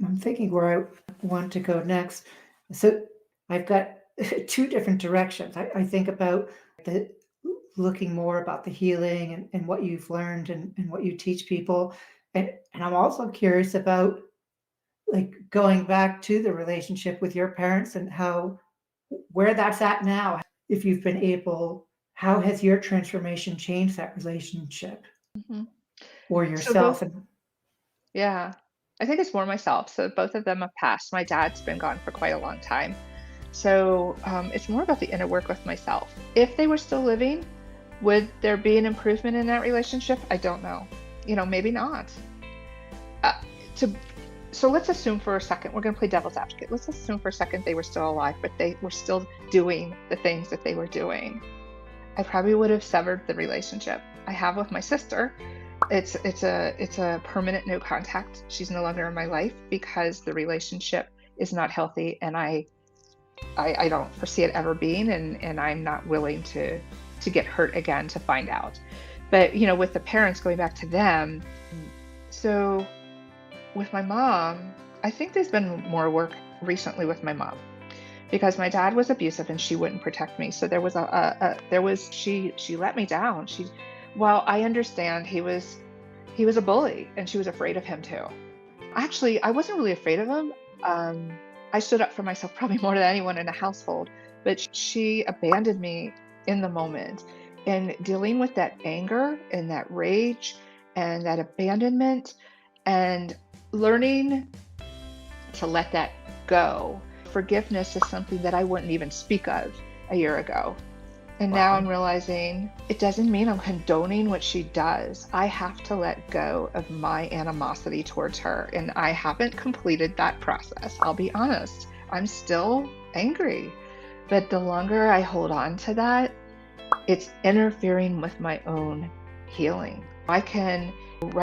I'm thinking where I want to go next. So I've got two different directions. I think about the looking more about the healing and what you've learned and what you teach people. And I'm also curious about like going back to the relationship with your parents and how where that's at now. If you've been able, how has your transformation changed that relationship Mhm. or So both yourself? And Yeah. I think it's more myself. So both of them have passed. My dad's been gone for quite a long time. So it's more about the inner work with myself. If they were still living, would there be an improvement in that relationship? I don't know. Maybe not. Uh, to so let's assume for a second, we're going to play devil's advocate. Let's assume for a second they were still alive, but they were still doing the things that they were doing. I probably would have severed the relationship I have with my sister. It's a permanent no contact. She's no longer in my life because the relationship is not healthy, and I don't foresee it ever being, and I'm not willing to get hurt again to find out. But with the parents, going back to them, so with my mom, I think there's been more work recently with my mom because my dad was abusive and she wouldn't protect me. So there was she let me down. While I understand he was a bully and she was afraid of him too. Actually, I wasn't really afraid of him. I stood up for myself probably more than anyone in the household, but she abandoned me in the moment. And dealing with that anger and that rage and that abandonment and learning to let that go. Forgiveness is something that I wouldn't even speak of a year ago. And now I'm wow, realizing it doesn't mean I'm condoning what she does. I have to let go of my animosity towards her. And I haven't completed that process. I'll be honest. I'm still angry. But the longer I hold on to that, it's interfering with my own healing. I can